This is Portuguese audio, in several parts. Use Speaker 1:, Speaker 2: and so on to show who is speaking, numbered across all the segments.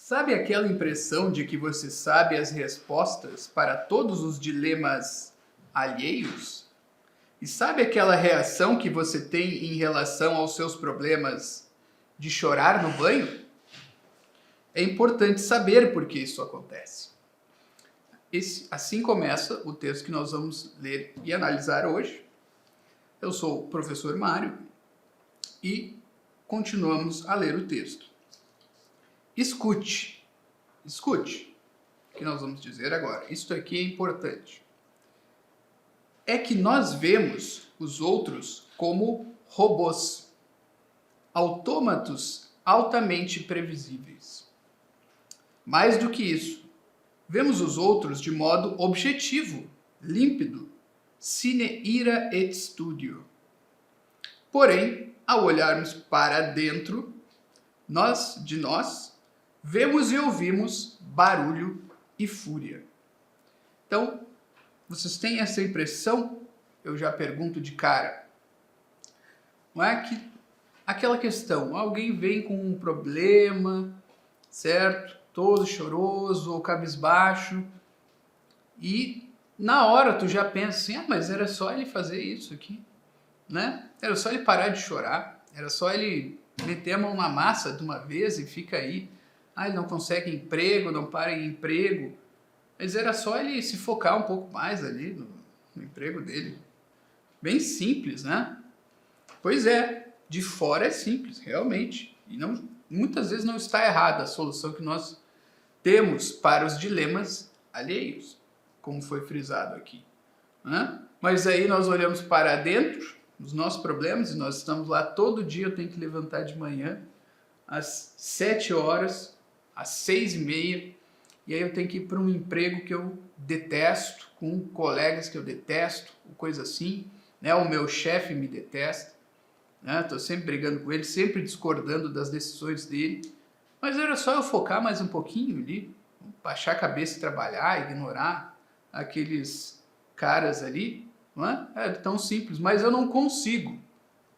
Speaker 1: Sabe aquela impressão de que você sabe as respostas para todos os dilemas alheios? E sabe aquela reação que você tem em relação aos seus problemas de chorar no banho? É importante saber por que isso acontece. Assim começa o texto que nós vamos ler e analisar hoje. Eu sou o professor Mário e continuamos a ler o texto. Escute, o que nós vamos dizer agora. Isto aqui é importante. É que nós vemos os outros como robôs, autômatos altamente previsíveis. Mais do que isso, vemos os outros de modo objetivo, límpido, sine ira et studio. Porém, ao olharmos para dentro, nós, vemos e ouvimos barulho e fúria. Então, vocês têm essa impressão? Eu já pergunto de cara. Não é que aquela questão, alguém vem com um problema, certo? Todo choroso ou cabisbaixo, e na hora tu já pensa assim, mas era só ele fazer isso aqui, né? Era só ele parar de chorar, era só ele meter a mão na massa de uma vez e fica aí. Ele não consegue emprego, não para em emprego. Mas era só ele se focar um pouco mais ali no emprego dele. Bem simples, né? Pois é, de fora é simples, realmente. E muitas vezes não está errada a solução que nós temos para os dilemas alheios, como foi frisado aqui, né? Mas aí nós olhamos para dentro, os nossos problemas, e nós estamos lá todo dia. Eu tenho que levantar de manhã às 7 horas, às 6h30, e aí eu tenho que ir para um emprego que eu detesto, com colegas que eu detesto, coisa assim, né? O meu chefe me detesta, né? Estou sempre brigando com ele, sempre discordando das decisões dele, mas era só eu focar mais um pouquinho ali, baixar a cabeça e trabalhar, ignorar aqueles caras ali. Não é? É tão simples, mas eu não consigo.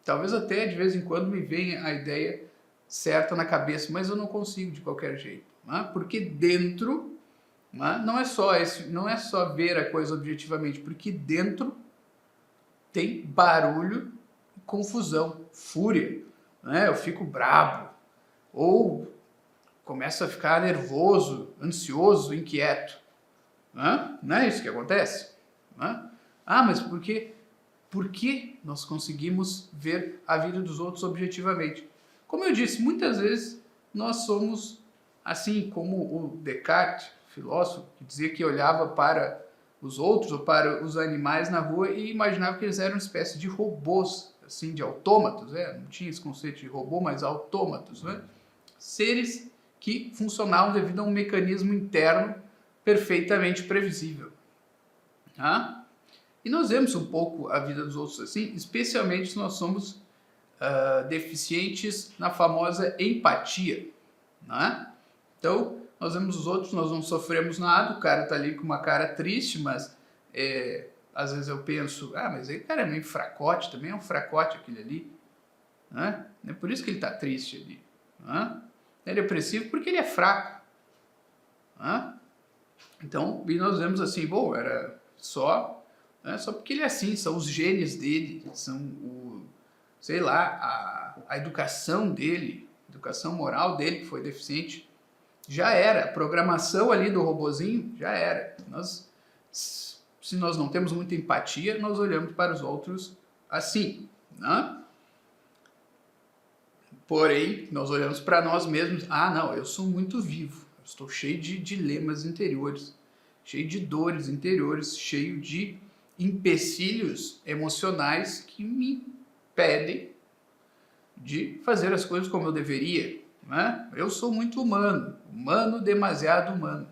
Speaker 1: Talvez até de vez em quando me venha a ideia certa na cabeça, mas eu não consigo de qualquer jeito. Não é? Porque dentro, não é só ver a coisa objetivamente, porque dentro tem barulho, confusão, fúria. Não é? Eu fico brabo, ou começo a ficar nervoso, ansioso, inquieto. Não é isso que acontece? Não é? Mas por quê? Porque nós conseguimos ver a vida dos outros objetivamente. Como eu disse, muitas vezes nós somos assim como o Descartes, filósofo, que dizia que olhava para os outros ou para os animais na rua e imaginava que eles eram uma espécie de robôs, assim, de autômatos, não tinha esse conceito de robô, mas autômatos, né? Seres que funcionavam devido a um mecanismo interno perfeitamente previsível. E nós vemos um pouco a vida dos outros assim, especialmente se nós somos deficientes na famosa empatia, né? Então, nós vemos os outros, nós não sofremos nada, o cara tá ali com uma cara triste, mas às vezes eu penso, mas aí o cara é meio fracote, também é um fracote aquele ali, né? É por isso que ele tá triste ali, né? É depressivo porque ele é fraco, né? Então, e nós vemos assim, era só porque ele é assim, são os genes dele, são a educação dele, a educação moral dele que foi deficiente, já era, a programação ali do robozinho já era. Se nós não temos muita empatia, nós olhamos para os outros assim, né? Porém, nós olhamos para nós mesmos, não, eu sou muito vivo, eu estou cheio de dilemas interiores, cheio de dores interiores, cheio de empecilhos emocionais que me impedem de fazer as coisas como eu deveria, né? Eu sou muito humano, demasiado humano.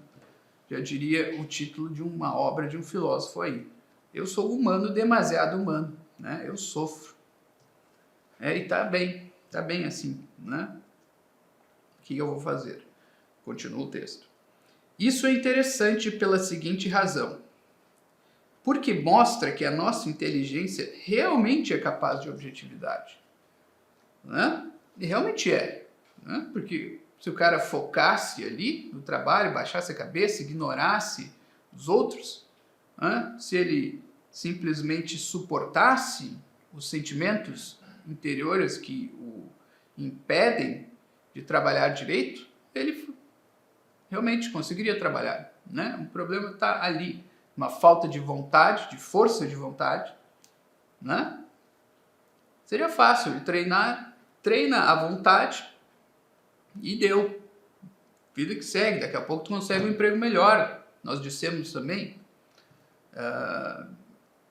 Speaker 1: Já diria o título de uma obra de um filósofo aí. Eu sou humano, demasiado humano, né? Eu sofro. E tá bem assim, né? O que eu vou fazer? Continua o texto. Isso é interessante pela seguinte razão. Porque mostra que a nossa inteligência realmente é capaz de objetividade. Né? E realmente é. Né? Porque Se o cara focasse ali no trabalho, baixasse a cabeça, ignorasse os outros, se ele simplesmente suportasse os sentimentos interiores que o impedem de trabalhar direito, ele realmente conseguiria trabalhar, né? O problema está ali, uma falta de vontade, de força de vontade, né? Seria fácil, ele treina à vontade e deu. Vida que segue, daqui a pouco tu consegue um emprego melhor. Nós dissemos também,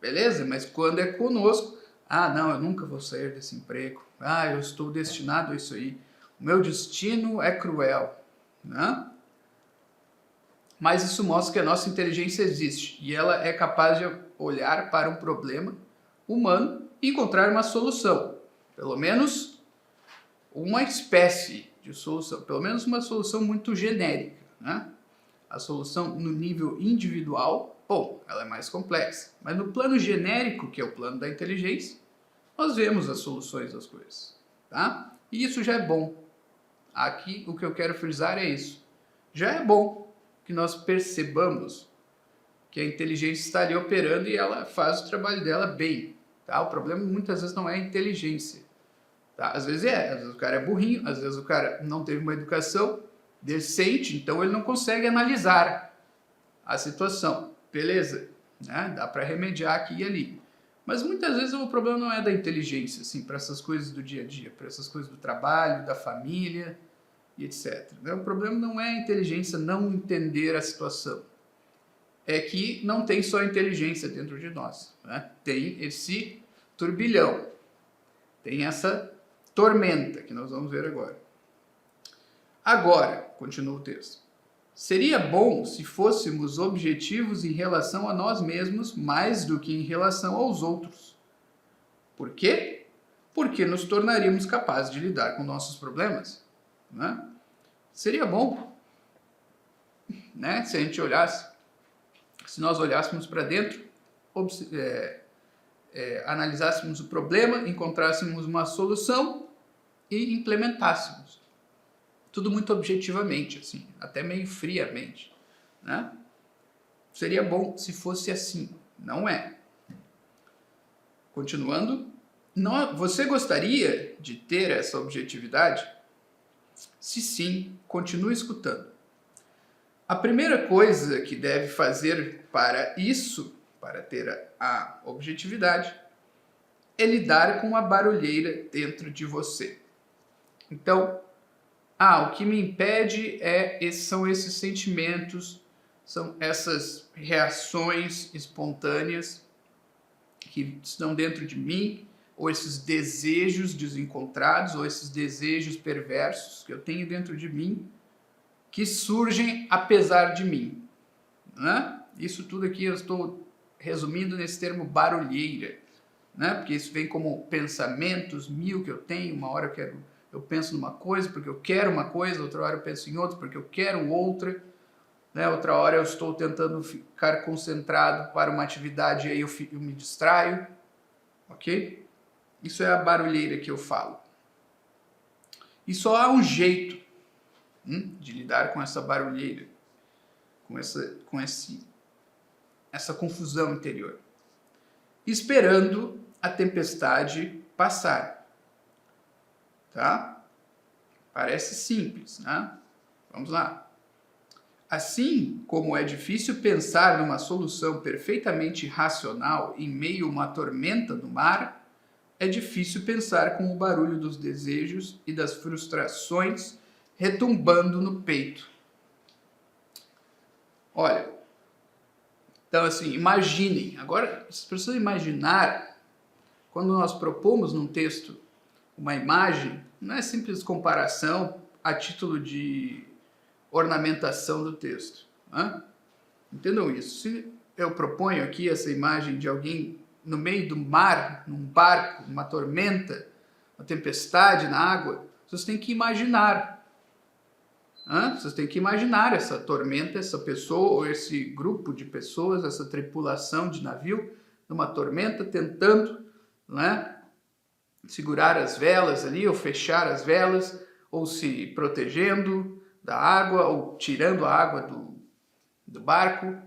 Speaker 1: beleza, mas quando é conosco, não, eu nunca vou sair desse emprego, eu estou destinado a isso aí, o meu destino é cruel, né? Mas isso mostra que a nossa inteligência existe e ela é capaz de olhar para um problema humano e encontrar uma solução, pelo menos uma espécie de solução, pelo menos uma solução muito genérica, né? A solução no nível individual, ela é mais complexa, mas no plano genérico, que é o plano da inteligência, nós vemos as soluções das coisas, tá? E isso já é bom. Aqui o que eu quero frisar é isso. Já é bom que nós percebamos que a inteligência está ali operando e ela faz o trabalho dela bem, tá? O problema muitas vezes não é a inteligência, tá? Às vezes o cara é burrinho, às vezes o cara não teve uma educação decente, então ele não consegue analisar a situação, beleza, né? Dá para remediar aqui e ali, mas muitas vezes o problema não é da inteligência, assim, para essas coisas do dia a dia, para essas coisas do trabalho, da família e etc. O problema não é a inteligência não entender a situação, é que não tem só inteligência dentro de nós, né? Tem esse turbilhão, tem essa tormenta que nós vamos ver agora. Agora, continua o texto, seria bom se fôssemos objetivos em relação a nós mesmos mais do que em relação aos outros. Por quê? Porque nos tornaríamos capazes de lidar com nossos problemas, né? Seria bom, né, se a gente olhasse, se nós olhássemos para dentro, analisássemos o problema, encontrássemos uma solução e implementássemos. Tudo muito objetivamente, assim, até meio friamente, né? Seria bom se fosse assim, não é. Continuando, você gostaria de ter essa objetividade? Se sim, continue escutando. A primeira coisa que deve fazer para isso, para ter a objetividade, é lidar com a barulheira dentro de você. Então, o que me impede são esses sentimentos, são essas reações espontâneas que estão dentro de mim, ou esses desejos desencontrados, ou esses desejos perversos que eu tenho dentro de mim, que surgem apesar de mim, né? Isso tudo aqui eu estou resumindo nesse termo barulheira, né? Porque isso vem como pensamentos mil que eu tenho, uma hora eu penso numa coisa porque eu quero uma coisa, outra hora eu penso em outra porque eu quero outra, né? Outra hora eu estou tentando ficar concentrado para uma atividade e aí eu me distraio, ok? Isso é a barulheira que eu falo. E só há um jeito de lidar com essa barulheira, com essa confusão interior. Esperando a tempestade passar. Tá? Parece simples, né? Vamos lá. Assim como é difícil pensar numa solução perfeitamente racional em meio a uma tormenta no mar, é difícil pensar com o barulho dos desejos e das frustrações retumbando no peito. Olha, então assim, imaginem, agora vocês precisam imaginar, quando nós propomos num texto uma imagem, não é simples comparação a título de ornamentação do texto, né? Entendam isso. Se eu proponho aqui essa imagem de alguém no meio do mar, num barco, numa tormenta, uma tempestade na água, vocês têm que imaginar. Vocês têm que imaginar essa tormenta, essa pessoa ou esse grupo de pessoas, essa tripulação de navio, numa tormenta, tentando, né, segurar as velas ali, ou fechar as velas, ou se protegendo da água, ou tirando a água do barco.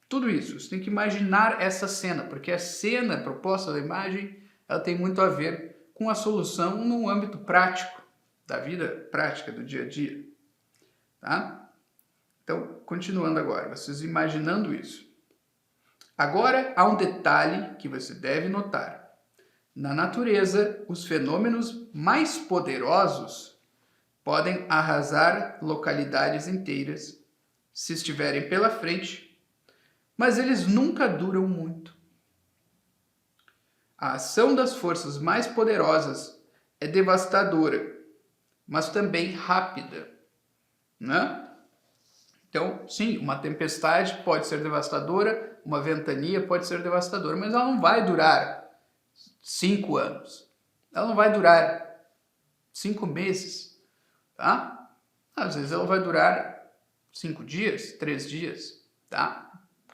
Speaker 1: Tudo isso, você tem que imaginar essa cena, porque a cena proposta da imagem, ela tem muito a ver com a solução no âmbito prático, da vida prática, do dia a dia. Tá? Então, continuando agora, vocês imaginando isso. Agora, há um detalhe que você deve notar. Na natureza, os fenômenos mais poderosos podem arrasar localidades inteiras se estiverem pela frente, mas eles nunca duram muito. A ação das forças mais poderosas é devastadora, mas também rápida, né? Então, sim, uma tempestade pode ser devastadora, uma ventania pode ser devastadora, mas ela não vai durar 5 anos. Ela não vai durar 5 meses, tá? Às vezes ela vai durar 5 dias, 3 dias, tá?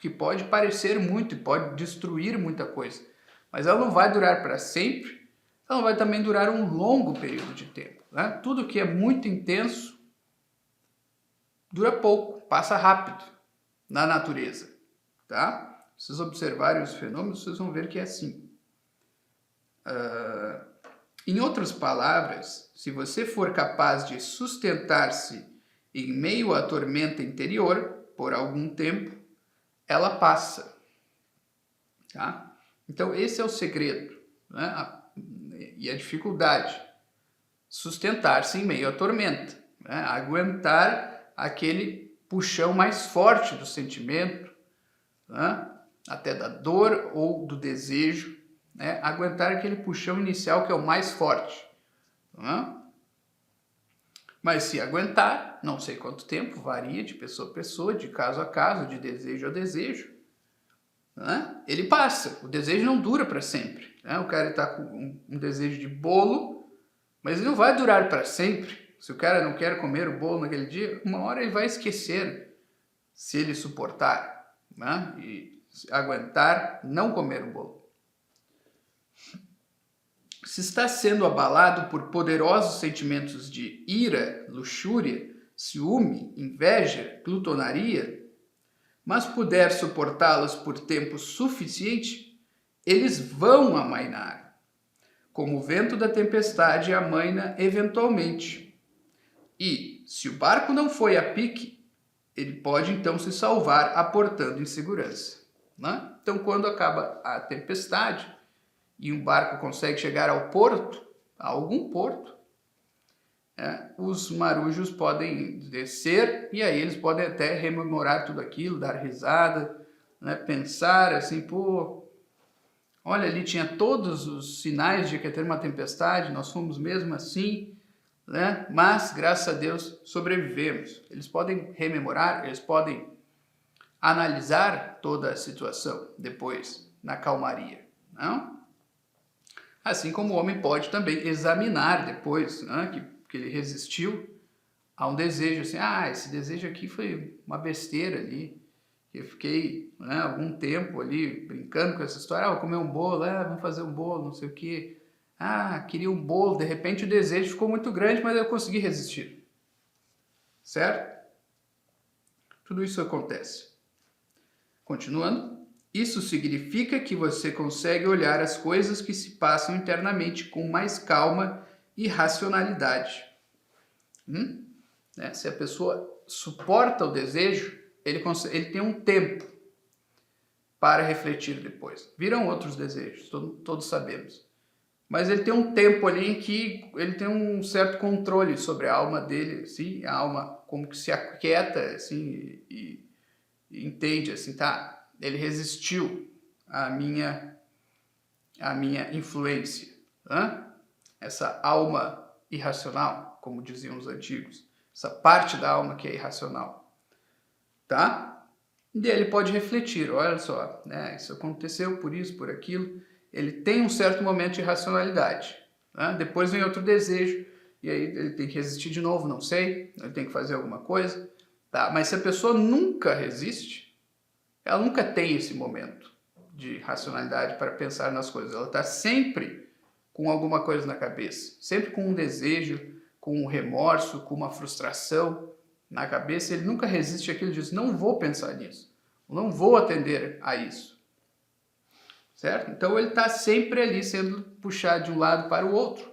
Speaker 1: Que pode parecer muito e pode destruir muita coisa, mas ela não vai durar para sempre, ela vai também durar um longo período de tempo, né? Tudo que é muito intenso dura pouco, passa rápido na natureza, tá? Se vocês observarem os fenômenos, vocês vão ver que é assim. Em outras palavras, se você for capaz de sustentar-se em meio à tormenta interior por algum tempo, ela passa, tá? Então esse é o segredo, né? E a dificuldade, sustentar-se em meio à tormenta, né? Aguentar aquele puxão mais forte do sentimento, né? Até da dor ou do desejo, né? Aguentar aquele puxão inicial que é o mais forte, né? Mas se aguentar, não sei quanto tempo, varia de pessoa a pessoa, de caso a caso, de desejo a desejo, né? Ele passa, o desejo não dura para sempre, né? O cara está com um desejo de bolo, mas ele não vai durar para sempre. Se o cara não quer comer o bolo naquele dia, uma hora ele vai esquecer, se ele suportar, né? E aguentar não comer o bolo. Se está sendo abalado por poderosos sentimentos de ira, luxúria, ciúme, inveja, glutonaria, mas puder suportá-los por tempo suficiente, eles vão amainar, como o vento da tempestade amaina eventualmente. E, se o barco não foi a pique, ele pode então se salvar aportando em segurança, né? Então, quando acaba a tempestade e um barco consegue chegar ao porto, a algum porto, os marujos podem descer e aí eles podem até rememorar tudo aquilo, dar risada, né? Pensar assim, pô, olha, ali tinha todos os sinais de que ia ter uma tempestade, nós fomos mesmo assim, né? Mas, graças a Deus, sobrevivemos. Eles podem rememorar, eles podem analisar toda a situação depois, na calmaria, não? Assim como o homem pode também examinar depois, né, que ele resistiu a um desejo, assim, esse desejo aqui foi uma besteira ali, eu fiquei, né, algum tempo ali brincando com essa história, vou comer um bolo, vamos fazer um bolo, não sei o quê, queria um bolo, de repente o desejo ficou muito grande, mas eu consegui resistir, certo? Tudo isso acontece. Continuando. Isso significa que você consegue olhar as coisas que se passam internamente com mais calma e racionalidade. Se a pessoa suporta o desejo, ele tem um tempo para refletir depois. Virão outros desejos, todos sabemos. Mas ele tem um tempo ali em que ele tem um certo controle sobre a alma dele, assim, a alma como que se aquieta assim, e entende assim, tá? Ele resistiu à minha influência. Essa alma irracional, como diziam os antigos. Essa parte da alma que é irracional. Tá? E ele pode refletir, olha só, né? Isso aconteceu por isso, por aquilo. Ele tem um certo momento de racionalidade. Depois vem outro desejo, e aí ele tem que resistir de novo, não sei, ele tem que fazer alguma coisa. Tá? Mas se a pessoa nunca resiste, ela nunca tem esse momento de racionalidade para pensar nas coisas. Ela está sempre com alguma coisa na cabeça, sempre com um desejo, com um remorso, com uma frustração na cabeça, ele nunca resiste àquilo e diz, não vou pensar nisso, não vou atender a isso. Certo? Então ele está sempre ali sendo puxado de um lado para o outro.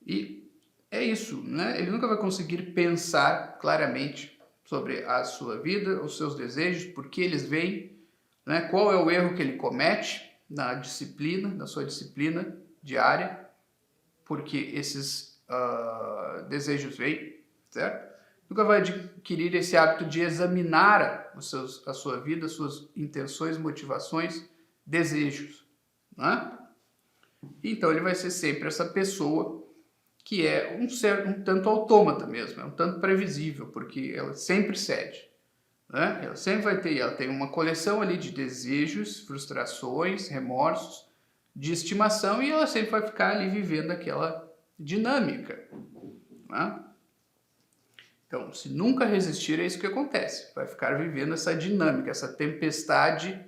Speaker 1: E é isso, né? Ele nunca vai conseguir pensar claramente sobre a sua vida, os seus desejos, por que eles vêm, né? Qual é o erro que ele comete na disciplina, na sua disciplina diária, porque esses desejos vêm, certo? Nunca vai adquirir esse hábito de examinar a sua vida, suas intenções, motivações, desejos, né? Então ele vai ser sempre essa pessoa que é um tanto autômata mesmo, é um tanto previsível, porque ela sempre cede, né? Ela sempre vai ter, ela tem uma coleção ali de desejos, frustrações, remorsos, de estimação, e ela sempre vai ficar ali vivendo aquela dinâmica, né? Então, se nunca resistir, é isso que acontece, vai ficar vivendo essa dinâmica, essa tempestade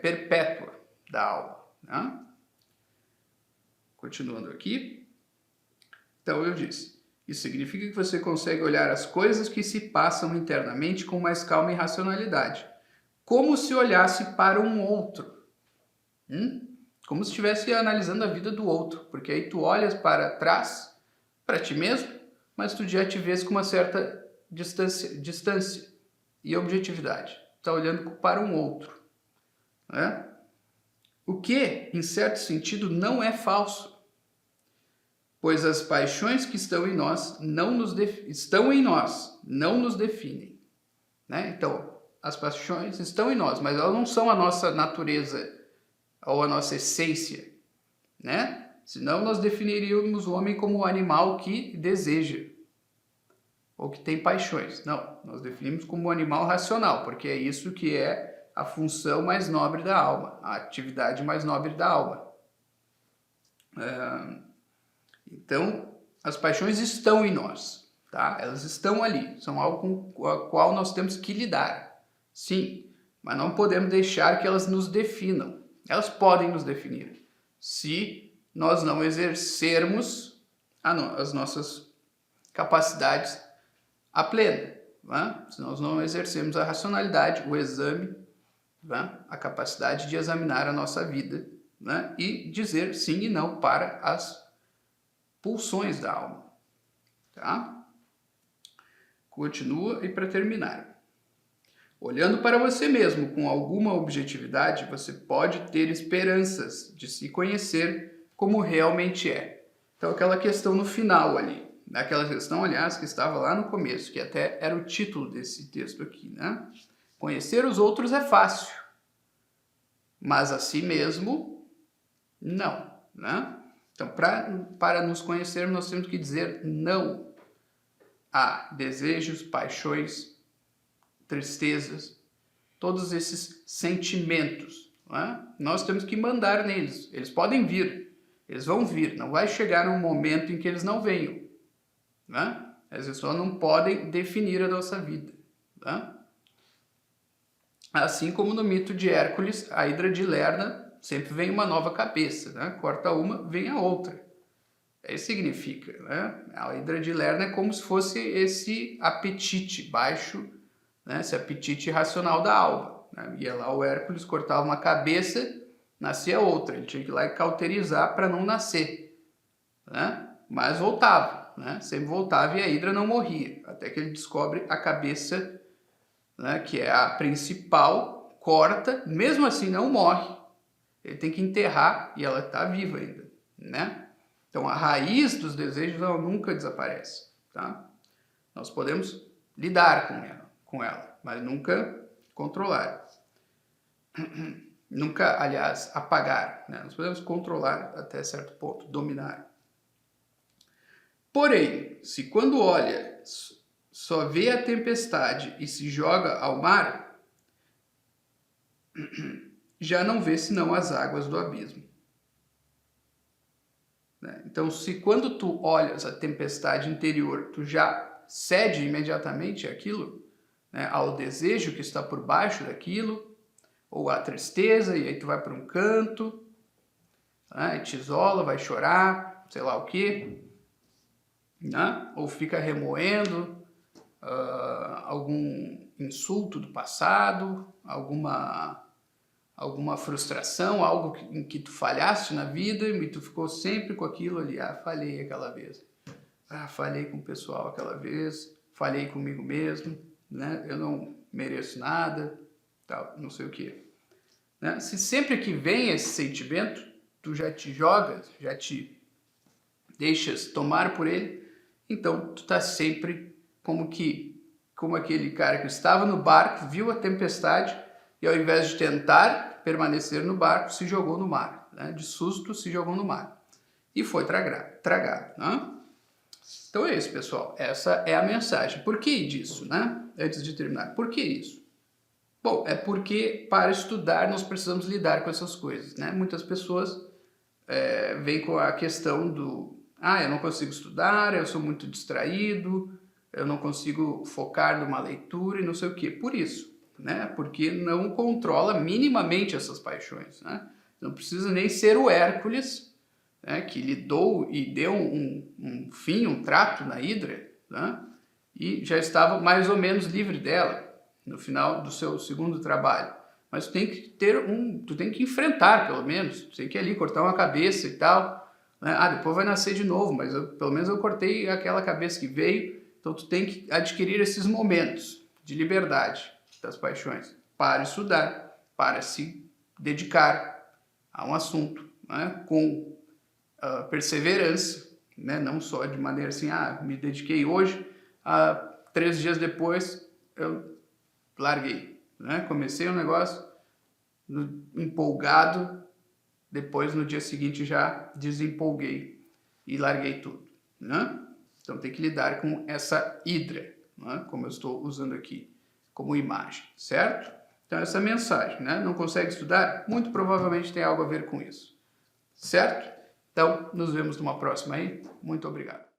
Speaker 1: perpétua da alma, né? Continuando aqui, então eu disse, isso significa que você consegue olhar as coisas que se passam internamente com mais calma e racionalidade, como se olhasse para um outro, como se estivesse analisando a vida do outro, porque aí tu olhas para trás, para ti mesmo, mas tu já te vês com uma certa distância e objetividade, está olhando para um outro, né? O que, em certo sentido, não é falso, pois as paixões que estão em nós não nos definem, né? Então, as paixões estão em nós, mas elas não são a nossa natureza ou a nossa essência, né? Senão nós definiríamos o homem como um animal que deseja ou que tem paixões. Não, nós definimos como um animal racional, porque é isso que é a função mais nobre da alma, a atividade mais nobre da alma. Então, as paixões estão em nós, tá? Elas estão ali, são algo com a qual nós temos que lidar, sim, mas não podemos deixar que elas nos definam. Elas podem nos definir, se nós não exercermos as nossas capacidades a pleno, né? Se nós não exercermos a racionalidade, o exame, né? A capacidade de examinar a nossa vida, né? E dizer sim e não para as pulsões da alma, tá? Continua, e para terminar, olhando para você mesmo com alguma objetividade, você pode ter esperanças de se conhecer como realmente é. Então aquela questão no final ali, aquela questão, aliás, que estava lá no começo, que até era o título desse texto aqui, né? Conhecer os outros é fácil, mas a si mesmo, não, né? Então, para nos conhecermos, nós temos que dizer não a desejos, paixões, tristezas, todos esses sentimentos, né? Nós temos que mandar neles. Eles podem vir, eles vão vir. Não vai chegar um momento em que eles não venham, né? As pessoas não podem definir a nossa vida, né? Assim como no mito de Hércules, a hidra de Lerna sempre vem uma nova cabeça, né? Corta uma, vem a outra. Isso significa, né? A hidra de Lerna é como se fosse esse apetite baixo, né? Esse apetite irracional da alma, né? Ia lá o Hércules, cortava uma cabeça, nascia outra. Ele tinha que ir lá e cauterizar para não nascer, né? Mas voltava, né? Sempre voltava e a hidra não morria, até que ele descobre a cabeça, né? Que é a principal, corta, mesmo assim não morre. Ele tem que enterrar e ela está viva ainda, né? Então a raiz dos desejos ela nunca desaparece, tá? Nós podemos lidar com ela, mas nunca controlar. Nunca, aliás, apagar, né? Nós podemos controlar até certo ponto, dominar. Porém, se quando olha só vê a tempestade e se joga ao mar, já não vê senão as águas do abismo. Então, se quando tu olhas a tempestade interior, tu já cede imediatamente àquilo, né, ao desejo que está por baixo daquilo, ou à tristeza, e aí tu vai para um canto, né, e te isola, vai chorar, sei lá o quê, né? Ou fica remoendo algum insulto do passado, alguma frustração, algo em que tu falhaste na vida e tu ficou sempre com aquilo ali. Ah, falhei aquela vez. Ah, falhei com o pessoal aquela vez. Falhei comigo mesmo, né? Eu não mereço nada, tal, não sei o quê. Né? Se sempre que vem esse sentimento, tu já te jogas, já te deixas tomar por ele, então tu tá sempre como aquele cara que estava no barco, viu a tempestade e ao invés de tentar permanecer no barco, se jogou no mar, né? De susto se jogou no mar e foi tragado, né? Então é isso, pessoal, essa é a mensagem. Por que disso, né? Antes de terminar, por que isso? Bom, é porque para estudar nós precisamos lidar com essas coisas, né? Muitas pessoas vêm com a questão do eu não consigo estudar, eu sou muito distraído, eu não consigo focar numa leitura e não sei o quê. Por isso, né? Porque não controla minimamente essas paixões, né? Não precisa nem ser o Hércules, né? Que lidou e deu um fim, um trato na Hidra, né? E já estava mais ou menos livre dela no final do seu segundo trabalho. Mas tu tem que enfrentar, pelo menos. Tu tem que ir ali cortar uma cabeça e tal, né? Depois vai nascer de novo, mas pelo menos eu cortei aquela cabeça que veio. Então tu tem que adquirir esses momentos de liberdade das paixões para estudar, para se dedicar a um assunto, né? Com perseverança, né? Não só de maneira assim, me dediquei hoje, 3 dias depois eu larguei, né? Comecei um negócio empolgado, depois no dia seguinte já desempolguei e larguei tudo, né? Então tem que lidar com essa hidra, né? Como eu estou usando aqui como imagem, certo? Então essa mensagem, né? Não consegue estudar? Muito provavelmente tem algo a ver com isso, certo? Então nos vemos numa próxima aí. Muito obrigado.